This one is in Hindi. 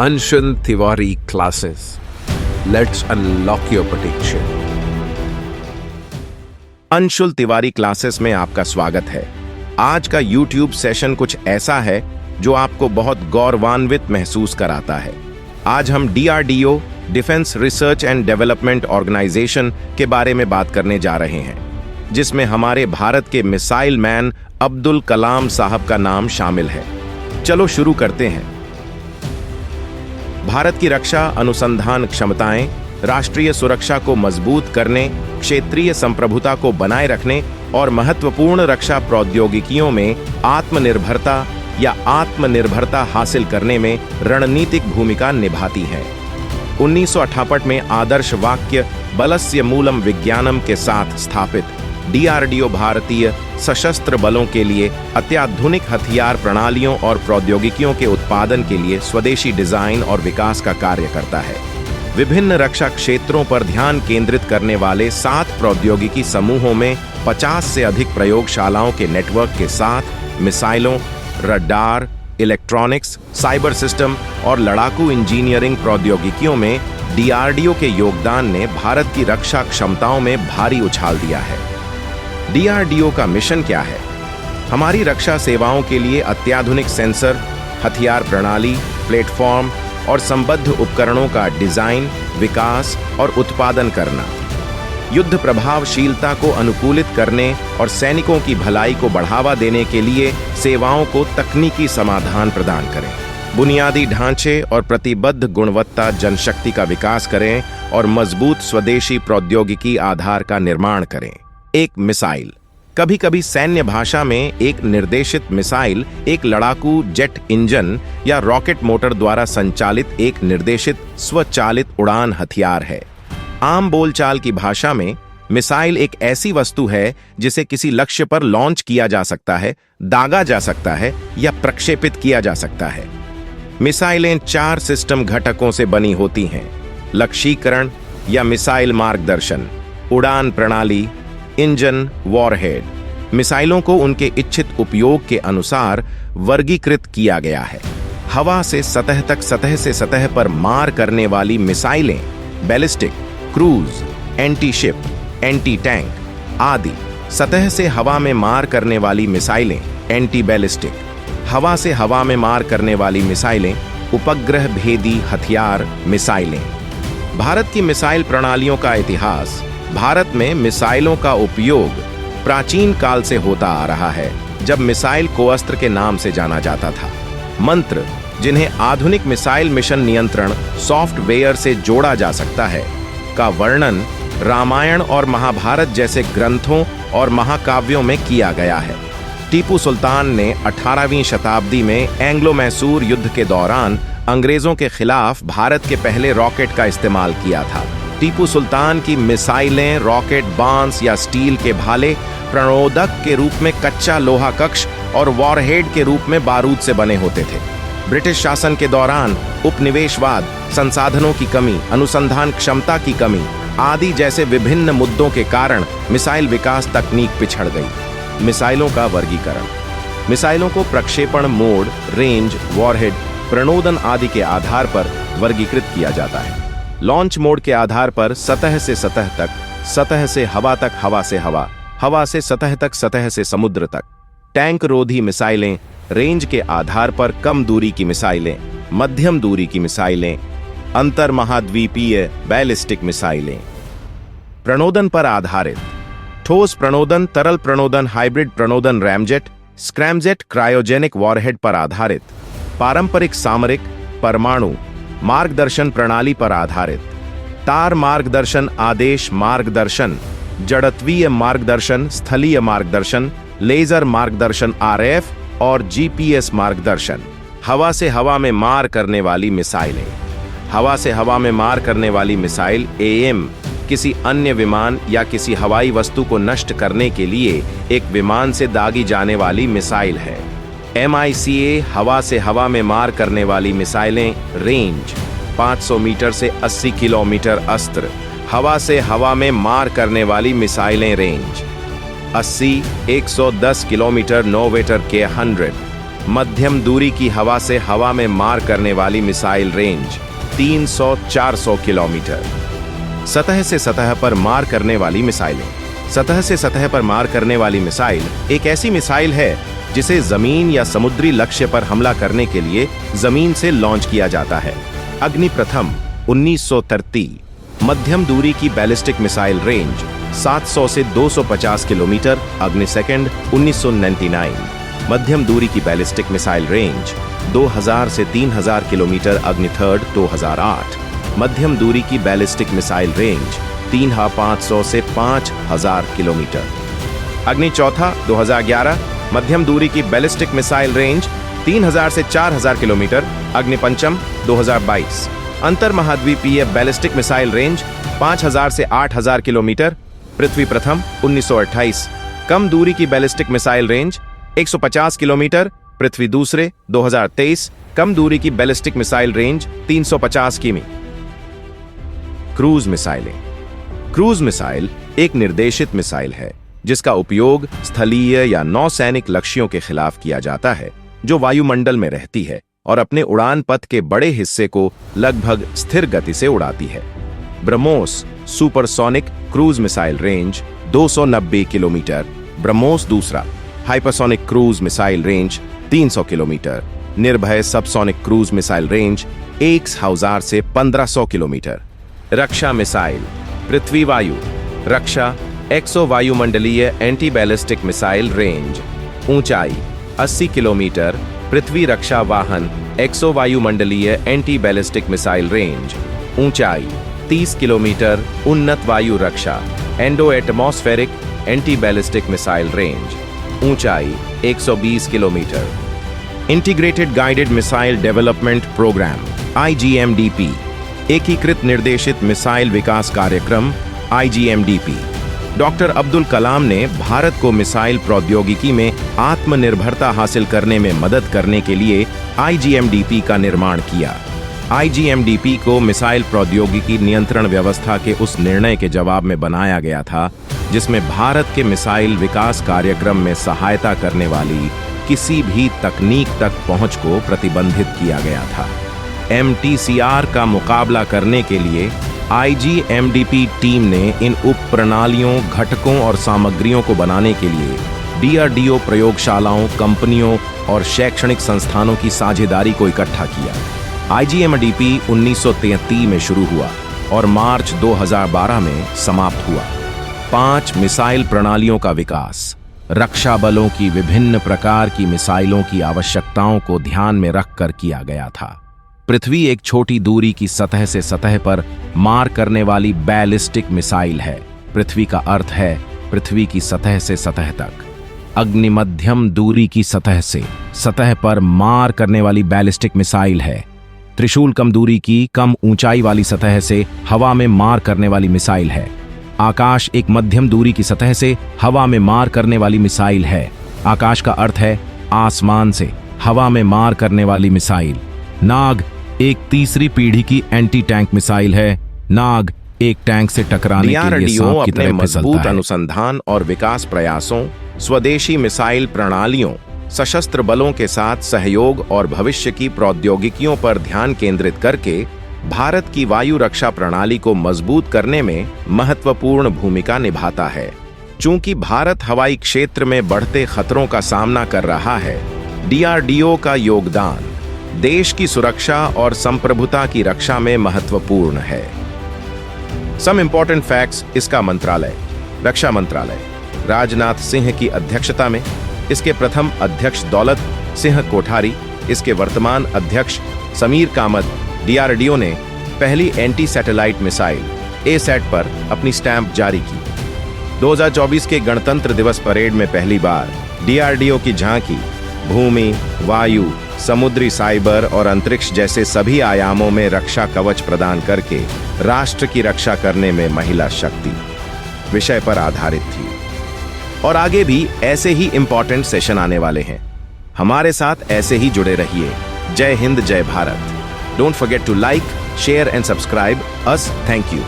Anshul Tiwari classes. Let's unlock your potential. Anshul Tiwari classes में आपका स्वागत है। आज का YouTube सेशन कुछ ऐसा है जो आपको बहुत गौरवान्वित महसूस कराता है। आज हम DRDO defence research and development organisation के बारे में बात करने जा रहे हैं, जिसमें हमारे भारत के मिसाइल मैन अब्दुल कलाम साहब का नाम शामिल है। चलो शुरू करते हैं। भारत की रक्षा अनुसंधान क्षमताएं राष्ट्रीय सुरक्षा को मजबूत करने, क्षेत्रीय संप्रभुता को बनाए रखने और महत्वपूर्ण रक्षा प्रौद्योगिकियों में आत्मनिर्भरता या आत्मनिर्भरता हासिल करने में रणनीतिक भूमिका निभाती हैं। 1968 में आदर्श वाक्य बलस्य मूलम विज्ञानम के साथ स्थापित DRDO भारतीय सशस्त्र बलों के लिए अत्याधुनिक हथियार प्रणालियों और प्रौद्योगिकियों के उत्पादन के लिए स्वदेशी डिजाइन और विकास का कार्य करता है। विभिन्न रक्षा क्षेत्रों पर ध्यान केंद्रित करने वाले 7 प्रौद्योगिकी समूहों में 50 से अधिक प्रयोगशालाओं के नेटवर्क के साथ मिसाइलों, रडार, इलेक्ट्रॉनिक्स, साइबर सिस्टम और लड़ाकू इंजीनियरिंग प्रौद्योगिकियों में DRDO के योगदान ने भारत की रक्षा क्षमताओं में भारी उछाल दिया है। DRDO का मिशन क्या है? हमारी रक्षा सेवाओं के लिए अत्याधुनिक सेंसर, हथियार प्रणाली, प्लेटफॉर्म और संबद्ध उपकरणों का डिजाइन, विकास और उत्पादन करना, युद्ध प्रभावशीलता को अनुकूलित करने और सैनिकों की भलाई को बढ़ावा देने के लिए सेवाओं को तकनीकी समाधान प्रदान करें, बुनियादी ढांचे और प्रतिबद्ध गुणवत्ता जनशक्ति का विकास करें और मजबूत स्वदेशी प्रौद्योगिकी आधार का निर्माण करें। एक मिसाइल, कभी कभी सैन्य भाषा में एक निर्देशित मिसाइल एक लड़ाकू जेट इंजन या रॉकेट मोटर द्वारा संचालित एक निर्देशित स्वचालित उड़ान हथियार है। आम बोलचाल की भाषा में मिसाइल एक ऐसी वस्तु है जिसे किसी लक्ष्य पर लॉन्च किया जा सकता है, दागा जा सकता है या प्रक्षेपित किया जा सकता है। मिसाइलें 4 सिस्टम घटकों से बनी होती हैं: लक्ष्यीकरण या मिसाइल मार्गदर्शन, उड़ान प्रणाली, इंजन, वॉरहेड। मिसाइलों को उनके इच्छित उपयोग के अनुसार वर्गीकृत किया गया है। हवा से सतह तक, सतह से सतह पर मार करने वाली मिसाइलें ballistic, cruise, anti ship, anti tank आदि। सतह से हवा में मार करने वाली मिसाइलें एंटी बैलिस्टिक। हवा से हवा में मार करने वाली मिसाइलें उपग्रह भेदी हथियार मिसाइलें। भारत की मिसाइल प्रणालियों का इतिहास। भारत में मिसाइलों का उपयोग प्राचीन काल से होता आ रहा है, जब मिसाइल को अस्त्र के नाम से जाना जाता था। मंत्र, जिन्हें आधुनिक मिसाइल मिशन नियंत्रण सॉफ्टवेयर से जोड़ा जा सकता है, का वर्णन रामायण और महाभारत जैसे ग्रंथों और महाकाव्यों में किया गया है। टीपू सुल्तान ने 18वीं शताब्दी में एंग्लो मैसूर युद्ध के दौरान अंग्रेजों के खिलाफ भारत के पहले रॉकेट का इस्तेमाल किया था। टीपू सुल्तान की मिसाइलें रॉकेट बांस या स्टील के भाले, प्रणोदक के रूप में कच्चा लोहा कक्ष और वॉरहेड के रूप में बारूद से बने होते थे। ब्रिटिश शासन के दौरान उपनिवेशवाद, संसाधनों की कमी, अनुसंधान क्षमता की कमी आदि जैसे विभिन्न मुद्दों के कारण मिसाइल विकास तकनीक पिछड़ गई। मिसाइलों का वर्गीकरण। मिसाइलों को प्रक्षेपण मोड, रेंज, वॉरहेड, प्रणोदन आदि के आधार पर वर्गीकृत किया जाता है। लॉन्च मोड के आधार पर सतह से सतह तक, सतह से हवा तक, हवा से हवा, हवा से सतह तक, सतह से समुद्र तक। टैंक रोधी मिसाइलें। रेंज के आधार पर कम दूरी की मिसाइलें, मध्यम दूरी की मिसाइलें, अंतर महाद्वीपीय बैलिस्टिक मिसाइलें। प्रणोदन पर आधारित। ठोस प्रणोदन, तरल प्रणोदन, हाइब्रिड प्रणोदन, रैमजेट, स्क्रैमजेट, क्रायोजेनिक वॉरहेड पर आधारित। पारंपरिक सामरिक, परमाणु मार्गदर्शन प्रणाली पर आधारित। तार मार्गदर्शन, आदेश मार्गदर्शन, जड़त्वीय मार्गदर्शन, स्थलीय मार्गदर्शन, लेजर मार्गदर्शन, RF और GPS मार्गदर्शन। हवा से हवा में मार करने वाली मिसाइलें। हवा से हवा में मार करने वाली मिसाइल AM किसी अन्य विमान या किसी हवाई वस्तु को नष्ट करने के लिए एक विमान से दागी जाने वाली मिसाइल है। MICA हवा से हवा में मार करने वाली मिसाइलें। रेंज 500 मीटर से 80 किलोमीटर अस्त्र। हवा से हवा में मार करने वाली मिसाइलें। रेंज 80, 110 किलोमीटर, नोवेटर के 100। मध्यम दूरी की हवा से हवा में मार करने वाली मिसाइल रेंज 300-400 किलोमीटर। सतह से सतह पर मार करने वाली मिसाइलें। सतह से सतह पर मार करने वाली मिसाइल एक ऐसी मिसाइल है जिसे जमीन या समुद्री लक्ष्य पर हमला करने के लिए जमीन से लॉन्च किया जाता है। अग्नि प्रथम 1933। मध्यम दूरी की बैलिस्टिक मिसाइल रेंज 700 से 250 किलोमीटर। अग्नि सेकंड 1999। मध्यम दूरी की बैलिस्टिक मिसाइल रेंज 2000 से 3000 किलोमीटर। अग्नि थर्ड 2008। मध्यम दूरी की बैलिस्टिक मिसाइल रेंज 3500 से 5000 किलोमीटर। अग्नि चौथा 2011। मध्यम दूरी की बैलिस्टिक मिसाइल रेंज 3000 से 4000 किलोमीटर। अग्नि पंचम 2022। अंतर महाद्वीपीय बैलिस्टिक मिसाइल रेंज 5000 से 8000 किलोमीटर। पृथ्वी प्रथम 1928। कम दूरी की बैलिस्टिक मिसाइल रेंज 150 किलोमीटर। पृथ्वी दूसरे 2023। कम दूरी की बैलिस्टिक मिसाइल रेंज 350 किमी। क्रूज मिसाइलें। क्रूज मिसाइल एक निर्देशित मिसाइल है जिसका उपयोग स्थलीय या नौसैनिक लक्ष्यों के खिलाफ किया जाता है जो वायुमंडल में रहती है और अपने उड़ान पथ के बड़े हिस्से को लगभग स्थिर गति से उड़ाती है। BrahMos supersonic cruise missile range 290 kilometre. BrahMos दूसरा hypersonic cruise missile range 300 kilometre. Nirbhay subsonic cruise missile range 1000 से 1500 किलोमीटर। रक्षा मिसाइल। पृथ्वी वायु रक्षा एक्सो वायुमंडलीय एंटी बैलिस्टिक मिसाइल रेंज। ऊंचाई 80 किलोमीटर। पृथ्वी रक्षा वाहन एक्सो वायुमंडलीय एंटी बैलिस्टिक मिसाइल रेंज। ऊंचाई 30 किलोमीटर। उन्नत वायु रक्षा endo atmospheric anti ballistic missile range. ऊंचाई 120 kilometre. Integrated guided missile development programme IGMDP एकीकृत निर्देशित मिसाइल विकास कार्यक्रम IGMDP। डॉक्टर अब्दुल कलाम ने भारत को मिसाइल प्रौद्योगिकी में आत्मनिर्भरता हासिल करने में मदद करने के लिए IGMDP का निर्माण किया। IGMDP को मिसाइल प्रौद्योगिकी नियंत्रण व्यवस्था के उस निर्णय के जवाब में बनाया गया था जिसमें भारत के मिसाइल विकास कार्यक्रम में सहायता करने वाली किसी भी तकनीक तक पहुंच को प्रतिबंधित किया गया था। MTCR का मुकाबला करने के लिए IGMDP टीम ने इन उप प्रणालियों, घटकों और सामग्रियों को बनाने के लिए DRDO प्रयोगशालाओं, कंपनियों और शैक्षणिक संस्थानों की साझेदारी को इकट्ठा किया। IGMDP 1933 में शुरू हुआ और मार्च 2012 में समाप्त हुआ। 5 मिसाइल प्रणालियों का विकास रक्षा बलों की विभिन्न प्रकार की मिसाइलों की आवश्यकताओं को ध्यान में रखकर किया गया था। पृथ्वी एक छोटी दूरी की सतह से सतह पर मार करने वाली बैलिस्टिक मिसाइल है। पृथ्वी का अर्थ है पृथ्वी की सतह से सतह तक। अग्नि मध्यम दूरी की सतह से सतह पर मार करने वाली बैलिस्टिक मिसाइल है। त्रिशूल कम दूरी की कम ऊंचाई वाली सतह से हवा में मार करने वाली मिसाइल है। आकाश एक मध्यम दूरी की सतह से हवा में मार करने वाली मिसाइल है। आकाश का अर्थ है आसमान से हवा में मार करने वाली मिसाइल। नाग एक तीसरी पीढ़ी की एंटी टैंक मिसाइल है। नाग एक टैंक से टकराने के लिए सांप की तरह मजबूत अनुसंधान और विकास प्रयासों, स्वदेशी मिसाइल प्रणालियों, सशस्त्र बलों के साथ सहयोग और भविष्य की प्रौद्योगिकियों पर ध्यान केंद्रित करके भारत की वायु रक्षा प्रणाली को मजबूत करने में महत्वपूर्ण भूमिका निभाता है। चूंकि भारत हवाई क्षेत्र में बढ़ते खतरों का सामना कर रहा है, DRDO का योगदान देश की सुरक्षा और संप्रभुता की रक्षा में महत्वपूर्ण है। Some important facts. इसका मंत्रालय रक्षा मंत्रालय राजनाथ सिंह की अध्यक्षता में। इसके प्रथम अध्यक्ष दौलत सिंह कोठारी, इसके वर्तमान अध्यक्ष समीर कामत। DRDO ने पहली एंटी सैटेलाइट मिसाइल ASAT पर अपनी स्टैंप जारी की। 2024 के गणतंत्र दिवस परेड में पहली बार DRDO की झांकी भूमि, वायु, समुद्री, साइबर और अंतरिक्ष जैसे सभी आयामों में रक्षा कवच प्रदान करके राष्ट्र की रक्षा करने में महिला शक्ति विषय पर आधारित थी। और आगे भी ऐसे ही इंपॉर्टेंट सेशन आने वाले हैं। हमारे साथ ऐसे ही जुड़े रहिए। जय हिंद, जय Bharat. Don't forget to like, share and subscribe us. Thank you.